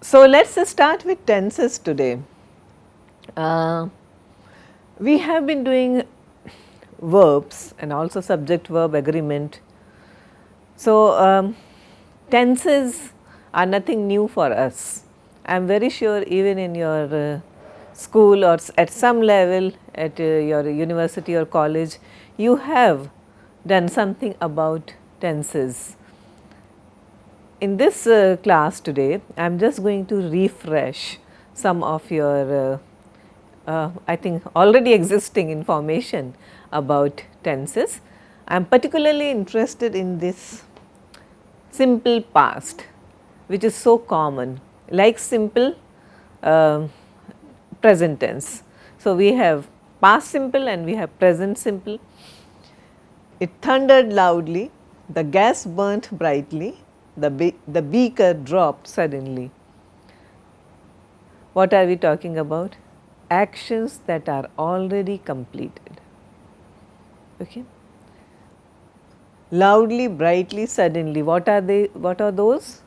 So, let us start with tenses today. Uh, we have been doing verbs and also subject verb agreement. So, tenses are nothing new for us. I am very sure even in your school or at some level at your university or college, you have done something about tenses. In this class today, I am just going to refresh some of your I think already existing information about tenses. I am particularly interested in this simple past, which is so common, like simple uh, present tense. So, we have past simple and we have present simple. It thundered loudly, the gas burnt brightly, the beaker dropped suddenly. What are we talking about? Actions that are already completed. Okay. Loudly, brightly, suddenly. What are they? What are those?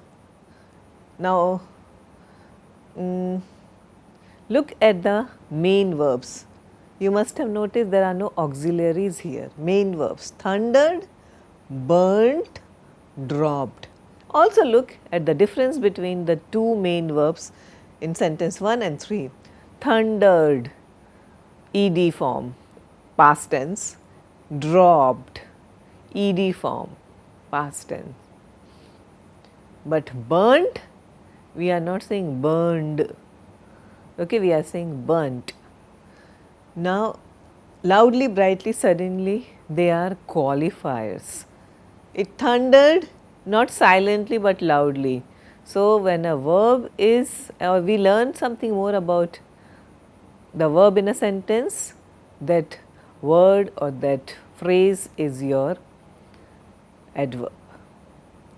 Now, look at the main verbs. You must have noticed there are no auxiliaries here. Main verbs: thundered, burnt, dropped. Also look at the difference between the two main verbs in sentence 1 and 3. Thundered, ed form, past tense; dropped, ed form, past tense. But burnt, we are not saying burned, okay, we are saying burnt. Now, loudly, brightly, suddenly, they are qualifiers. It thundered, not silently but loudly. So, when a verb is, or we learn something more about the verb in a sentence, that word or that phrase is your adverb.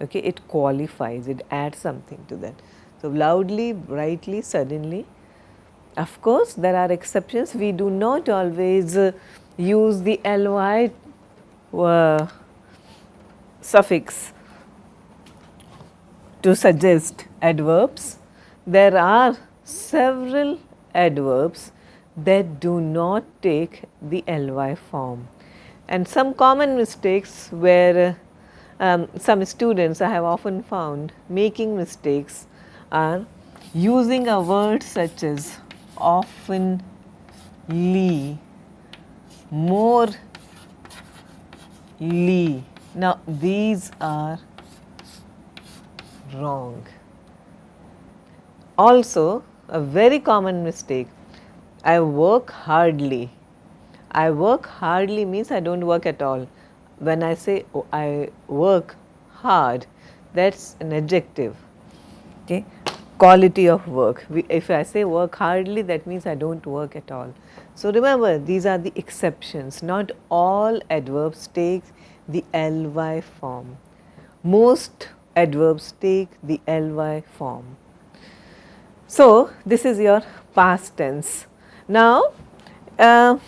Okay, it qualifies, it adds something to that. So, loudly, brightly, suddenly. Of course, there are exceptions. We do not always use the ly suffix to suggest adverbs. There are several adverbs that do not take the ly form, and some common mistakes where some students I have often found making mistakes are using a word such as oftenly, morely. Now, these are wrong. Also, a very common mistake, I work hardly. I work hardly means I do not work at all. When I say I work hard, that is an adjective. Okay. Quality of work. If I say work hardly, that means I do not work at all. So, remember, these are the exceptions. Not all adverbs take the ly form. Most adverbs take the ly form. So, this is your past tense. Now, the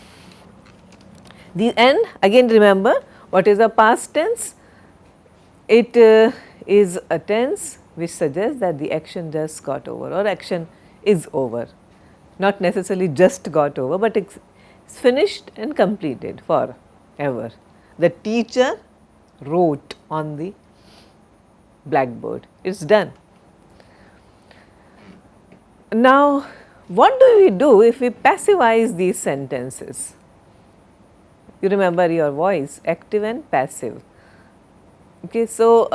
end, again remember what is a past tense? It is a tense which suggests that the action just got over or action is over, not necessarily just got over, but it is finished and completed forever. The teacher wrote on the blackboard, it is done. Now, what do we do if we passivize these sentences? You remember your voice, active and passive. Okay, so,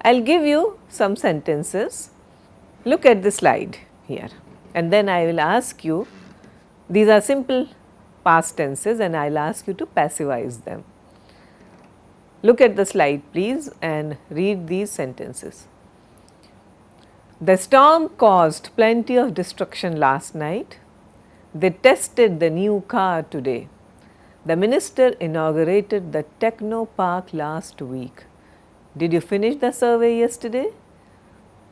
I will give you some sentences. Look at the slide here, and then I will ask you, these are simple past tenses and I will ask you to passivize them. Look at the slide please and read these sentences. The storm caused plenty of destruction last night. They tested the new car today. The minister inaugurated the techno park last week. Did you finish the survey yesterday?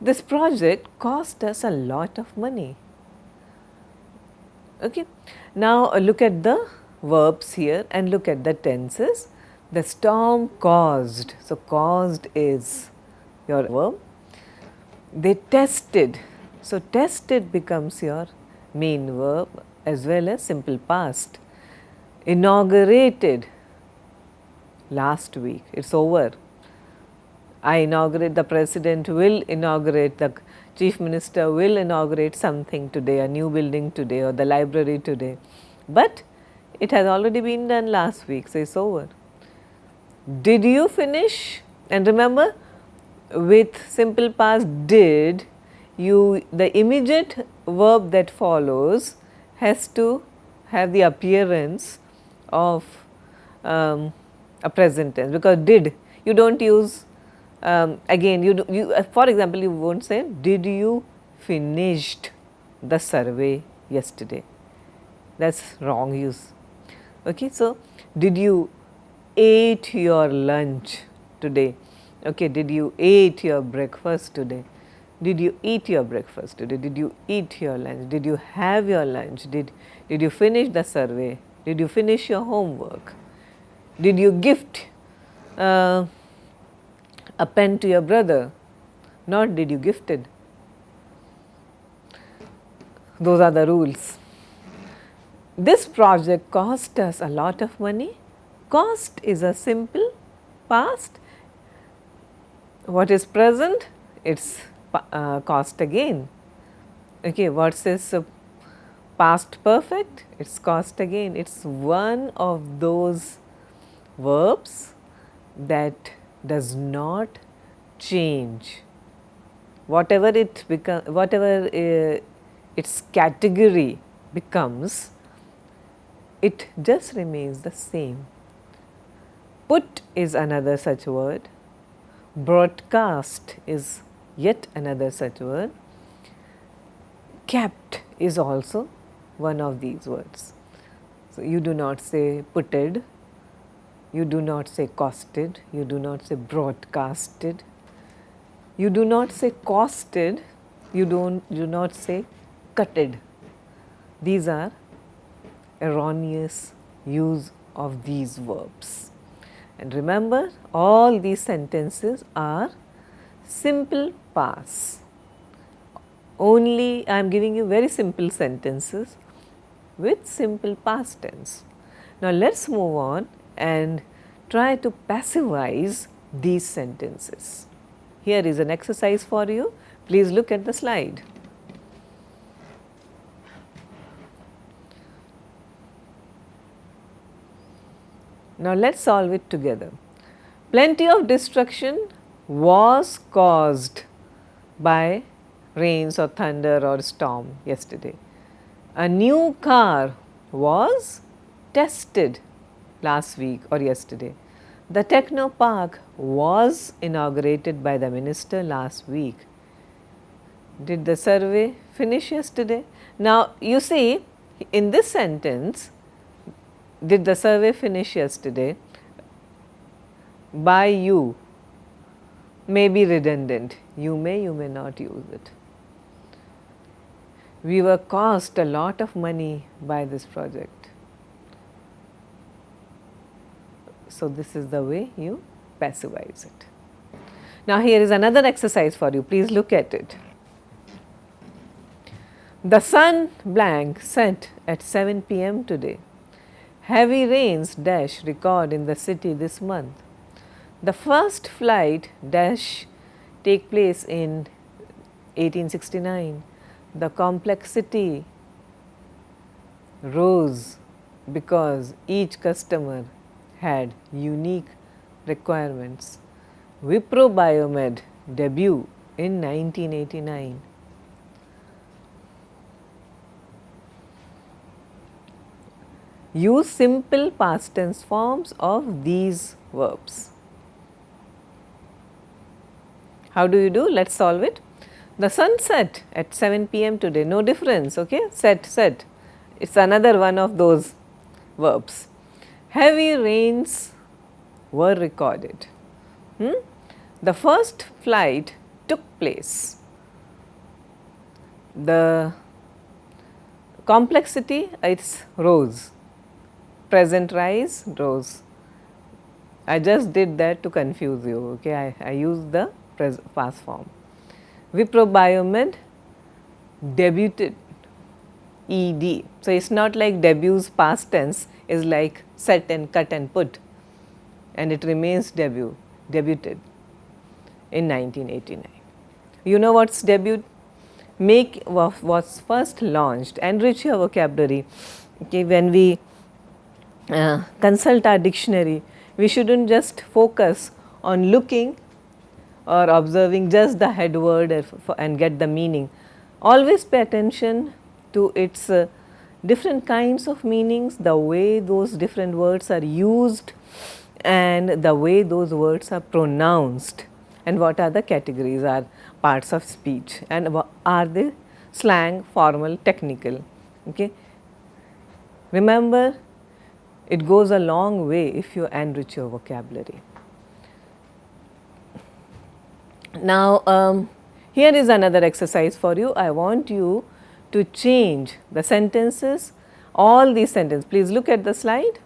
This project cost us a lot of money. Okay. Now, look at the verbs here and look at the tenses. The storm caused. So, caused is your verb. They tested. So, tested becomes your main verb as well as simple past. Inaugurated last week, it is over. I inaugurate, the president will inaugurate, the chief minister will inaugurate something today, a new building today or the library today. But it has already been done last week, so it is over. Did you finish? And remember, with simple past did, the immediate verb that follows has to have the appearance of a present tense, because did, you do not use again, for example, you will not say, did you finished the survey yesterday? That is wrong use. Okay, so, did you ate your lunch today? Okay, did you ate your breakfast today? Did you eat your breakfast today? Did you eat your lunch? Did you have your lunch? Did you finish the survey? Did you finish your homework? Did you gift a pen to your brother? Not did you gifted. Those are the rules. This project cost us a lot of money. Cost is a simple past. What is present? It is cost again. Okay, what says past perfect? It is cost again. It is one of those verbs that does not change. Whatever it becomes, whatever its category becomes, it just remains the same. Put is another such word. Broadcast is yet another such word. Kept is also one of these words. So, you do not say putted, you do not say costed, you do not say broadcasted, you do not say costed, you do not say cutted. These are erroneous use of these verbs. And remember, all these sentences are simple past. Only I am giving you very simple sentences with simple past tense. Now, let us move on and try to passivize these sentences. Here is an exercise for you. Please look at the slide. Now, let us solve it together. Plenty of destruction was caused by rains or thunder or storm yesterday. A new car was tested last week or yesterday. The Techno Park was inaugurated by the minister last week. Did the survey finish yesterday? Now, you see, in this sentence, did the survey finish yesterday? By you may be redundant. You may not use it. We were cost a lot of money by this project. So, this is the way you passivize it. Now, here is another exercise for you. Please look at it. The sun blank set at 7 p.m. today. Heavy rains dash record in the city this month. The first flight dash take place in 1869. The complexity rose because each customer had unique requirements. Wipro Biomed debut in 1989. Use simple past tense forms of these verbs. How do you do? Let us solve it. The sun set at 7 p.m. today, no difference, okay? Set, set. It is another one of those verbs. Heavy rains were recorded. The first flight took place. The complexity, it's rose. Present rise, rose. I just did that to confuse you, okay? I used the past form. Wipro Biomed debuted, ED. So, it is not like debuts past tense is like set and cut and put, and it remains debuted in 1989. You know what is debut? Make was first launched. Enrich your vocabulary. Okay, when we consult our dictionary, we should not just focus on looking or observing just the head word and get the meaning. Always pay attention to its different kinds of meanings, the way those different words are used and the way those words are pronounced, and what are the categories, are parts of speech, and are they slang, formal, technical. Okay. Remember, it goes a long way if you enrich your vocabulary. Now, here is another exercise for you. I want you to change the sentences, all these sentences. Please look at the slide,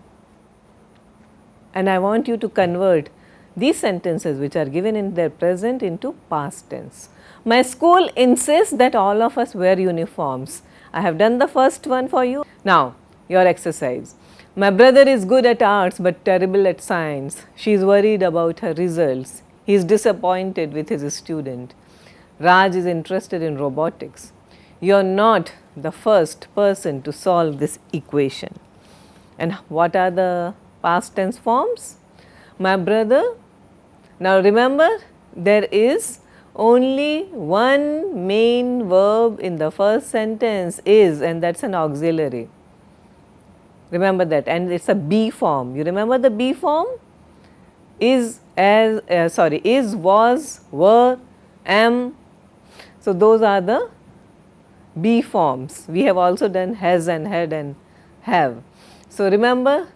and I want you to convert these sentences which are given in their present into past tense. My school insists that all of us wear uniforms. I have done the first one for you. Now, your exercise. My brother is good at arts but terrible at science. She is worried about her results. He is disappointed with his student. Raj is interested in robotics. You are not the first person to solve this equation. And what are the past tense forms? My brother. Now remember, there is only one main verb in the first sentence, is, and that is an auxiliary. Remember that, and it is a be form. You remember the be form? Is, as, is, was, were, am. So, those are the be forms. We have also done has and had and have. So, remember,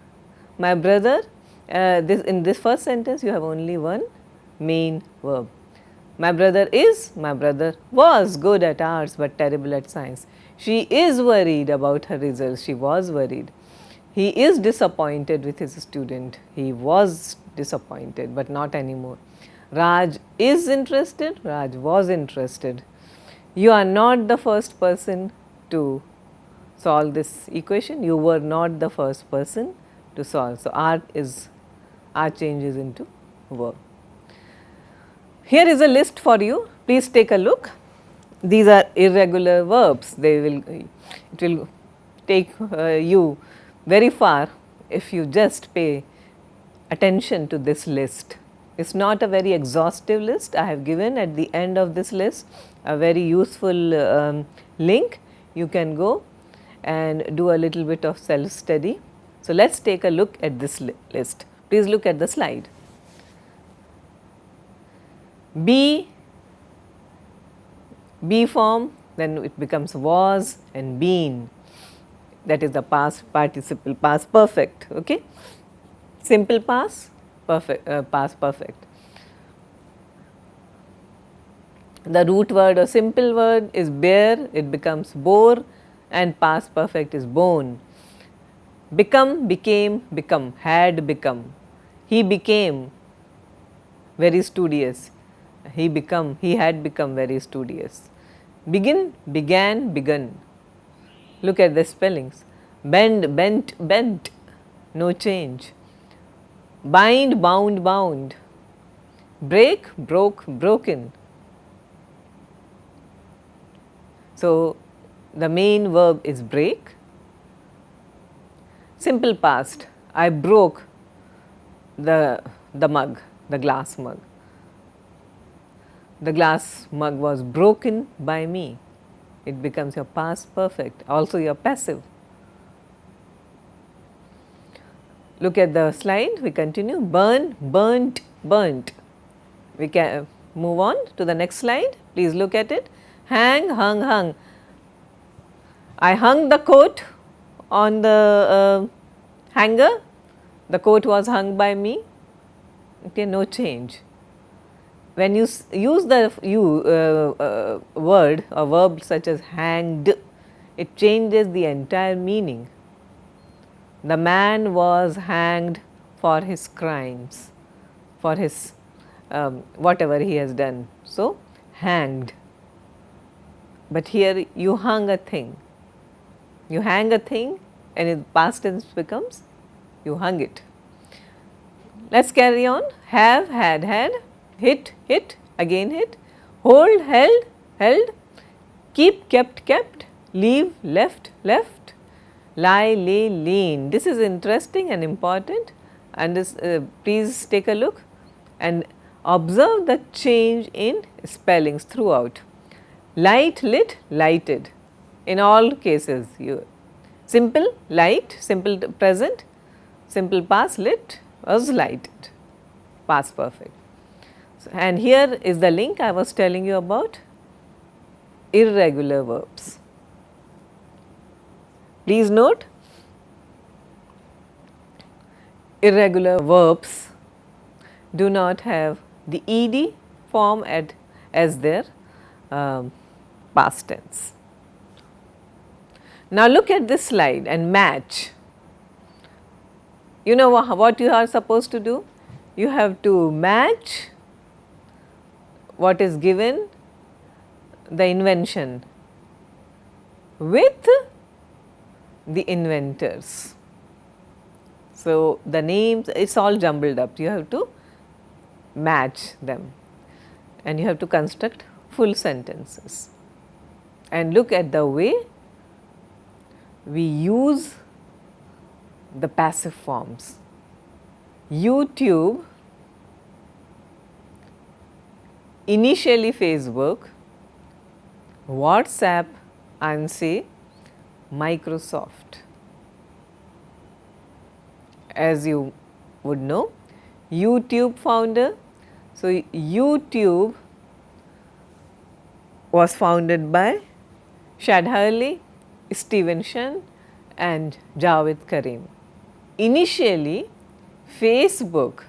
my brother, in this first sentence you have only one main verb. My brother is, my brother was good at arts but terrible at science. She is worried about her results, she was worried. He is disappointed with his student, he was disappointed but not anymore. Raj is interested, Raj was interested. You are not the first person to solve this equation, you were not the first person to solve. So, R changes into verb. Here is a list for you, please take a look. These are irregular verbs, it will take you very far if you just pay attention to this list. It is not a very exhaustive list. I have given at the end of this list a very useful link. You can go and do a little bit of self study. So, let us take a look at this list. Please look at the slide. Be form, then it becomes was and been, that is the past participle, past perfect. Okay? Simple past, past perfect. The root word or simple word is bear, it becomes bore, and past perfect is bone. Become, became, become, had become. He became very studious. He had become very studious. Begin, began, begun. Look at the spellings. Bend, bent, bent. No change. Bind, bound, bound. Break, broke, broken. So, the main verb is break. Simple past, I broke the mug, the glass mug. The glass mug was broken by me. It becomes your past perfect, also your passive. Look at the slide, we continue. Burn, burnt, burnt. We can move on to the next slide. Please look at it. Hang, hung, hung. I hung the coat on the hanger. The coat was hung by me. Okay, no change. When you use the word or verb such as hanged, it changes the entire meaning. The man was hanged for his crimes, for his whatever he has done. So, hanged. but here you hung a thing. You hang a thing and in past tense becomes you hung it. Let us carry on. Have, had, hit, hit, again hit, hold, held, held, keep, kept, leave, left, lie, lay, lean. This is interesting and important, and please take a look and observe the change in spellings throughout. Light, lit, lighted. In all cases, simple, light, simple present, simple past, lit was lighted, past perfect. So, and here is the link I was telling you about irregular verbs. Please note, irregular verbs do not have the ed form as their past tense. Now, look at this slide and match. You know what you are supposed to do? You have to match what is given, the invention, with the inventors. So, the names, it is all jumbled up, you have to match them and you have to construct full sentences. And look at the way we use the passive forms. YouTube, initially Facebook, WhatsApp and say Microsoft. As you would know, YouTube founder. So, YouTube was founded by Shad Hurley, Stevenson and Javed Karim. Initially, Facebook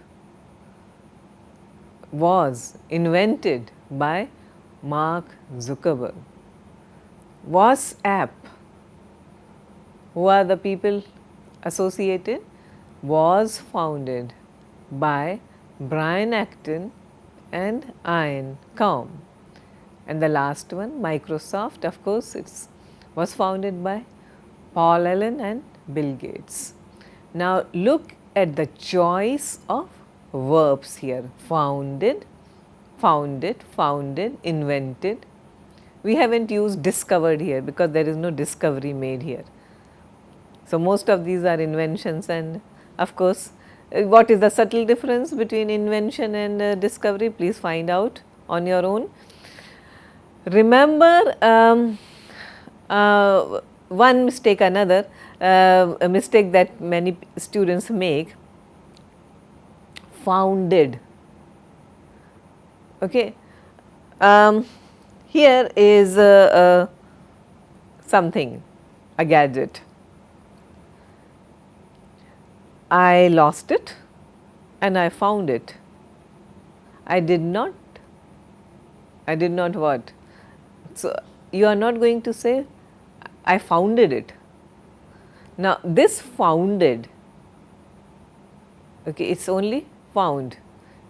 was invented by Mark Zuckerberg. WhatsApp, who are the people associated, was founded by Brian Acton and Ian Combe. And the last one, Microsoft, of course, it was founded by Paul Allen and Bill Gates. Now, look at the choice of verbs here: founded, founded, invented. We have not used discovered here because there is no discovery made here. So, most of these are inventions, and of course, what is the subtle difference between invention and discovery? Please find out on your own. Remember one mistake, another a mistake that many students make: founded. Okay. Here is something, a gadget. I lost it and I found it. I did not what? So, you are not going to say I founded it. Now, this founded, okay, it is only found.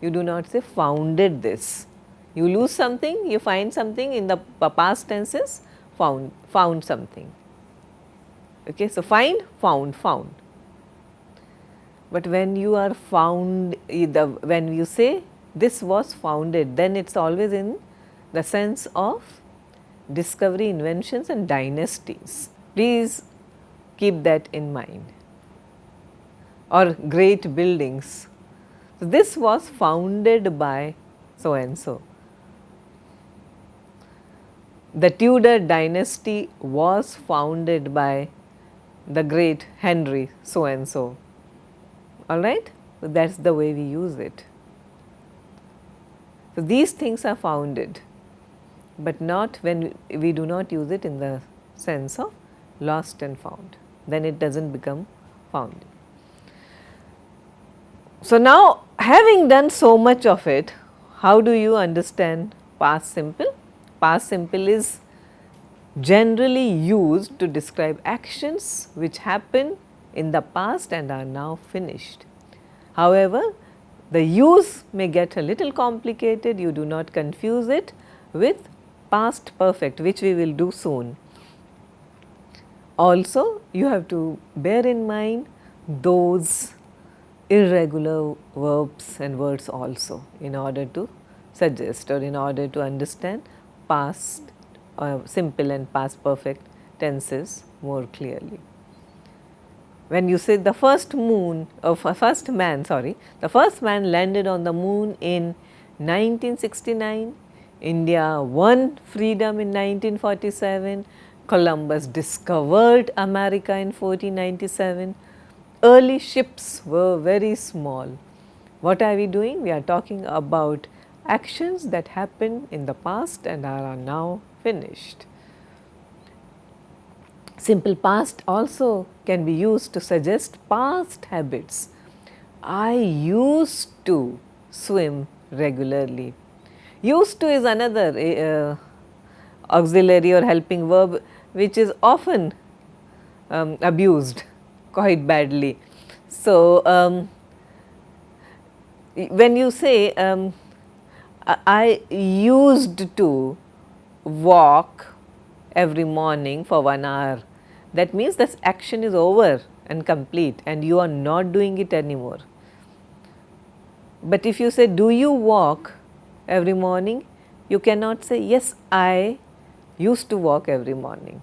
You do not say founded this. You lose something, you find something. In the past tenses, found something. Okay, so, find, found. But when you are found, when you say this was founded, then it is always in the sense of discovery, inventions and dynasties. Please keep that in mind, or great buildings. So, this was founded by so and so. The Tudor dynasty was founded by the great Henry so and so. Alright, so that is the way we use it. So, these things are founded, but not when we do not use it in the sense of lost and found, then it does not become founded. So, now having done so much of it, how do you understand past simple? Past simple is generally used to describe actions which happen in the past and are now finished. However, the use may get a little complicated. You do not confuse it with past perfect, which we will do soon. Also, you have to bear in mind those irregular verbs and words also in order to suggest or in order to understand past simple and past perfect tenses more clearly. When you say the first man landed on the moon in 1969, India won freedom in 1947, Columbus discovered America in 1497, early ships were very small. What are we doing? We are talking about actions that happened in the past and are now finished. Simple past also can be used to suggest past habits. I used to swim regularly. Used to is another auxiliary or helping verb which is often abused quite badly. So, when you say I used to walk every morning for 1 hour, that means this action is over and complete and you are not doing it anymore. But if you say, do you walk every morning? You cannot say, yes, I used to walk every morning,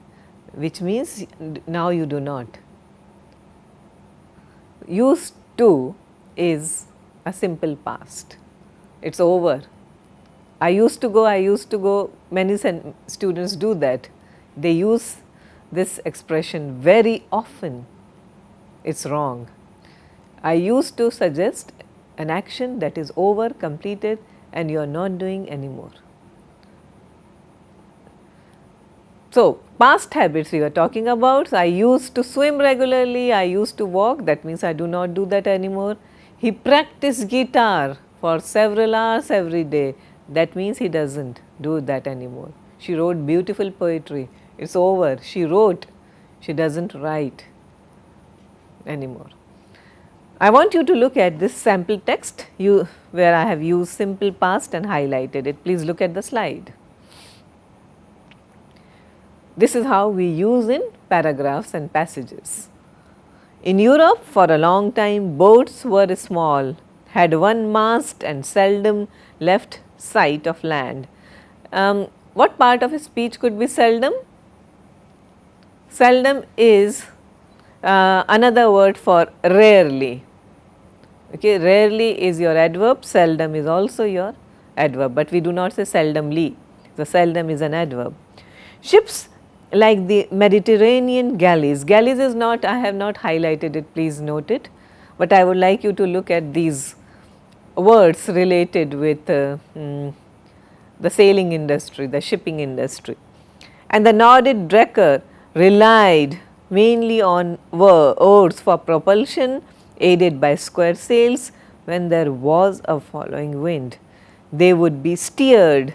which means now you do not. Used to is a simple past, it is over. I used to go, many students do that. They use this expression very often, it is wrong. I used to suggest an action that is over, completed and you are not doing anymore. So, past habits we were talking about. So, I used to swim regularly, I used to walk, that means I do not do that anymore. He practiced guitar for several hours every day, that means he does not do that anymore. She wrote beautiful poetry, it is over, she wrote, she does not write anymore. I want you to look at this sample text where I have used simple past and highlighted it. Please look at the slide. This is how we use in paragraphs and passages. In Europe, for a long time, boats were small, had one mast and seldom left sight of land. What part of a speech could be seldom? Seldom is another word for rarely. Okay, rarely is your adverb, seldom is also your adverb, but we do not say seldomly. So, seldom is an adverb. Ships like the Mediterranean galleys, galleys is not, I have not highlighted it, please note it, but I would like you to look at these words related with the sailing industry, the shipping industry. And the Nordic Drecker relied mainly on oars for propulsion aided by square sails. When there was a following wind, they would be steered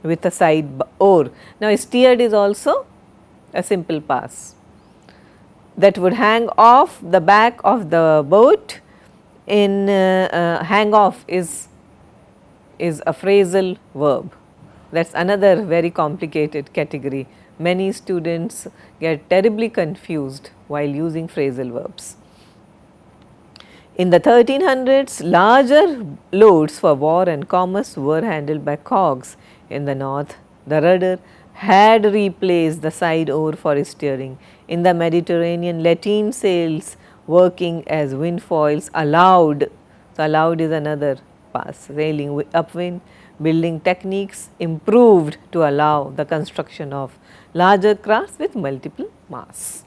with a side oar. Now, steered is also a simple past that would hang off the back of the boat. In hang off is a phrasal verb. That is another very complicated category. Many students get terribly confused while using phrasal verbs. In the 1300s, larger loads for war and commerce were handled by cogs. In the north, the rudder had replaced the side oar for steering. In the Mediterranean, lateen sails working as wind foils allowed, so allowed is another past, sailing upwind. Building techniques improved to allow the construction of larger crafts with multiple masts.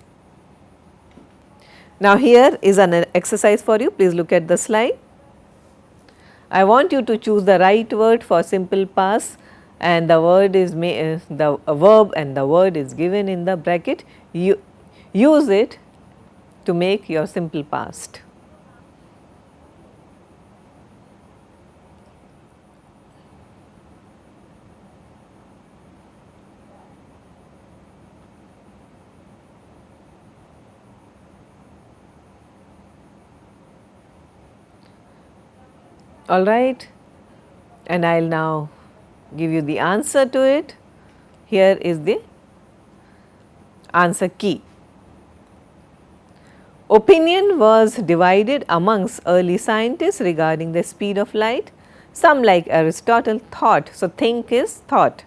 Now, here is an exercise for you, please look at the slide. I want you to choose the right word for simple past and the word is the verb and the word is given in the bracket. You use it to make your simple past. All right, and I will now give you the answer to it. Here is the answer key. Opinion was divided amongst early scientists regarding the speed of light. Some, like Aristotle, thought, so think is thought,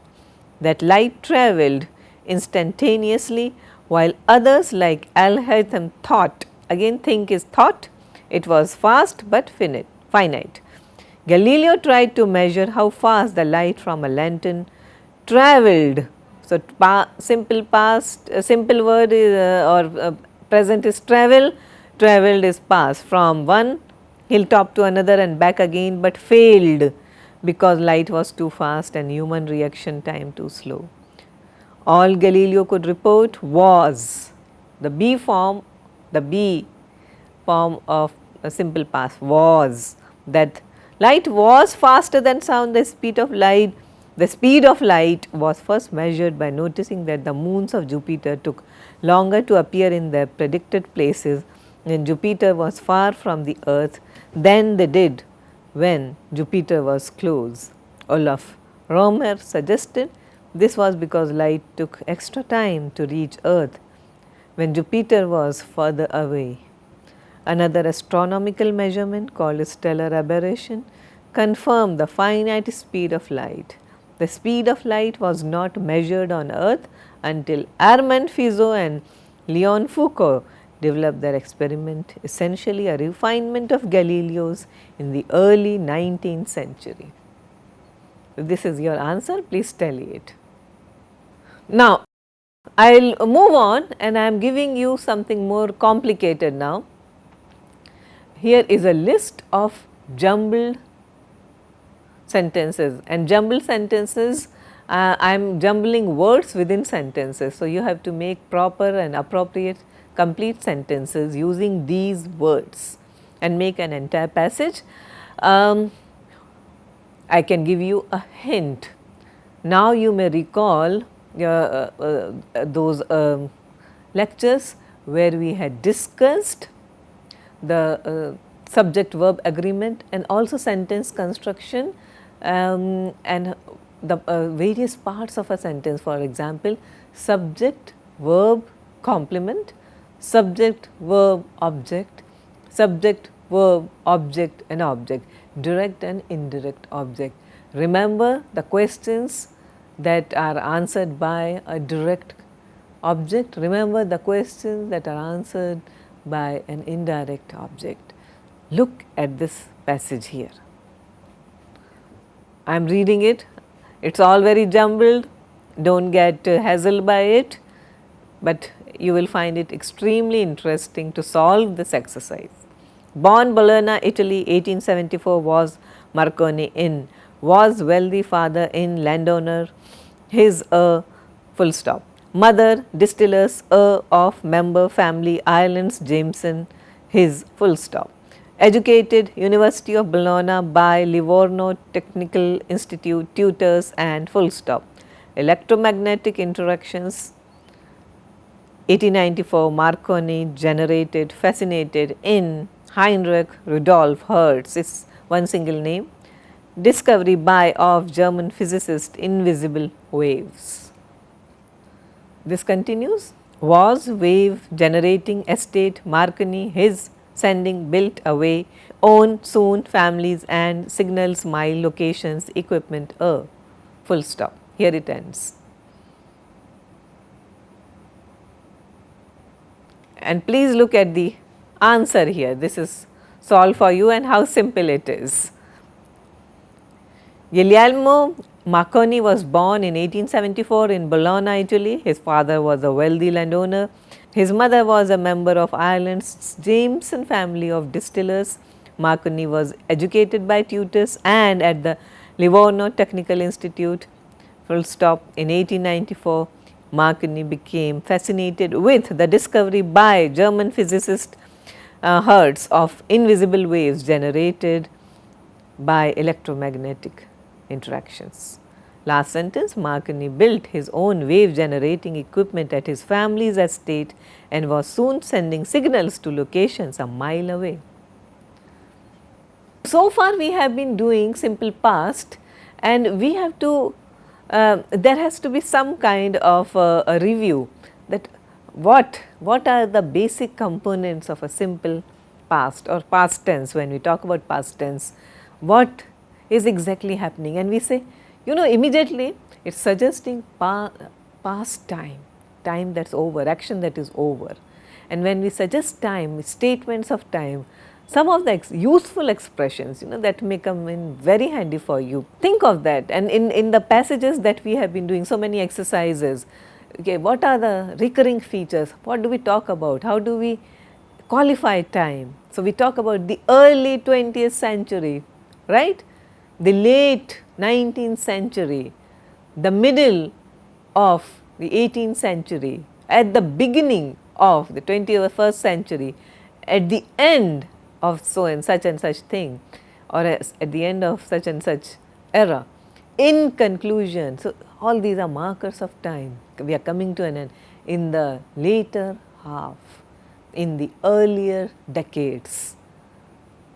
that light travelled instantaneously, while others like Alhaitham thought, again think is thought, it was fast but finite. Galileo tried to measure how fast the light from a lantern travelled. So, simple past, simple word is, present is travel, travelled is past from one hilltop to another and back again, but failed because light was too fast and human reaction time too slow. All Galileo could report was the B form of a simple past was that light was faster than sound. The speed of light was first measured by noticing that the moons of Jupiter took longer to appear in their predicted places when Jupiter was far from the earth than they did when Jupiter was close. Olaf Romer suggested this was because light took extra time to reach earth when Jupiter was further away. Another astronomical measurement called stellar aberration confirmed the finite speed of light. The speed of light was not measured on earth until Armand Fizeau and Leon Foucault developed their experiment, essentially a refinement of Galileo's in the early 19th century. If this is your answer, please tally it. Now, I will move on and I am giving you something more complicated now. Here is a list of jumbled sentences, and jumbled sentences, I am jumbling words within sentences. So, you have to make proper and appropriate complete sentences using these words and make an entire passage. I can give you a hint. Now, you may recall those lectures where we had discussed the subject verb agreement and also sentence construction and the various parts of a sentence. For example, subject verb complement, subject verb object, subject verb object and object, direct and indirect object. Remember the questions that are answered by a direct object, remember the questions that are answered by an indirect object. Look at this passage here. I am reading it, it is all very jumbled, do not get hassled by it, but you will find it extremely interesting to solve this exercise. Born Bologna, Italy, 1874, was Marconi in, was wealthy father in, landowner, his full stop. Mother, distillers, of member family, Ireland's Jameson, his full stop. Educated, University of Bologna by Livorno Technical Institute, tutors and full stop. Electromagnetic interactions, 1894, Marconi generated, fascinated in Heinrich Rudolf Hertz, is one single name. Discovery by of German physicist invisible waves. This continues. Was wave generating estate, Marconi, his sending, built away, own, soon, families and signals, mile, locations, equipment, full stop. Here it ends. And please look at the answer here. This is solved for you and how simple it is. Guglielmo Marconi was born in 1874 in Bologna, Italy. His father was a wealthy landowner. His mother was a member of Ireland's Jameson family of distillers. Marconi was educated by tutors and at the Livorno Technical Institute. Full stop. In 1894, Marconi became fascinated with the discovery by German physicist Hertz of invisible waves generated by electromagnetic interactions. Last sentence, Marconi built his own wave generating equipment at his family's estate and was soon sending signals to locations a mile away. So far we have been doing simple past and we have to there has to be some kind of a review that what are the basic components of a simple past or past tense. When we talk about past tense, what is exactly happening, and we say, you know, immediately it is suggesting past time, time that is over, action that is over. And when we suggest time, statements of time, some of the useful expressions, you know, that may come in very handy for you. Think of that, and in the passages that we have been doing so many exercises, okay, what are the recurring features, what do we talk about, how do we qualify time. So, we talk about the early 20th century, right, the late 19th century, the middle of the 18th century, at the beginning of the 21st century, at the end of so and such thing, or at the end of such and such era. In conclusion, so all these are markers of time. We are coming to an end in the later half, in the earlier decades.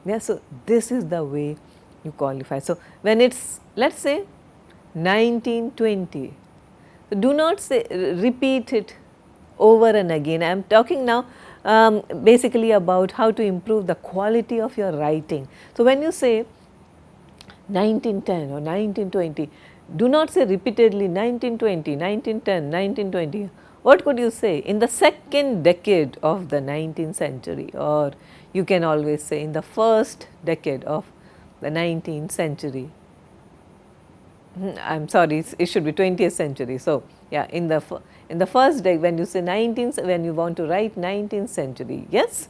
Yeah, so this is the way you qualify. So when it's, let us say 1920, do not say, repeat it over and again. I am talking now basically about how to improve the quality of your writing. So when you say 1910 or 1920, do not say repeatedly 1920, 1910, 1920. What could you say? In the second decade of the 19th century, or you can always say in the first decade of the 19th century. I am sorry, it should be 20th century. So, yeah, in the first day, when you say 19th, when you want to write 19th century, yes,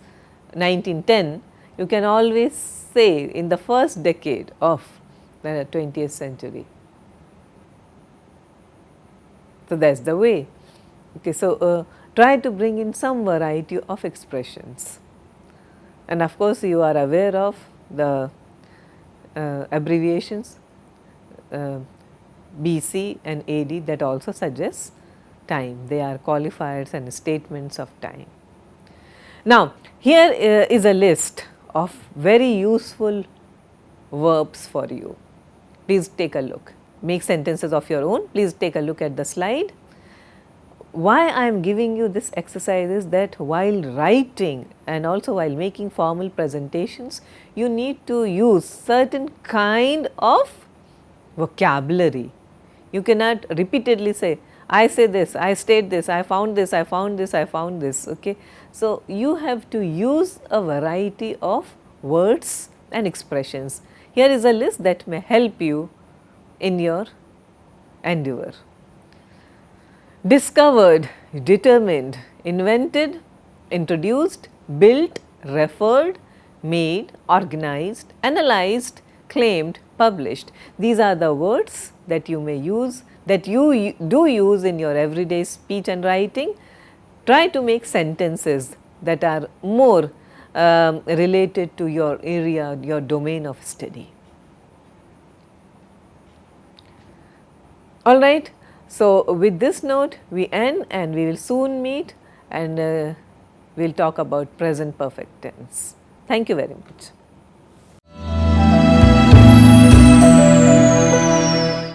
1910, you can always say in the first decade of the 20th century. So, that is the way. Okay, so try to bring in some variety of expressions, and of course, you are aware of the abbreviations BC and AD that also suggests time. They are qualifiers and statements of time. Now, here is a list of very useful verbs for you. Please take a look. Make sentences of your own. Please take a look at the slide. Why I am giving you this exercise is that while writing and also while making formal presentations, you need to use certain kind of vocabulary. You cannot repeatedly say, I say this, I state this, I found this, I found this, I found this. Okay. So, you have to use a variety of words and expressions. Here is a list that may help you in your endeavor. Discovered, determined, invented, introduced, built, referred, made, organized, analyzed, claimed, published. These are the words that you may use, that you do use in your everyday speech and writing. Try to make sentences that are more related to your area, your domain of study. All right. So, with this note we end, and we will soon meet, and we will talk about present perfect tense. Thank you very much.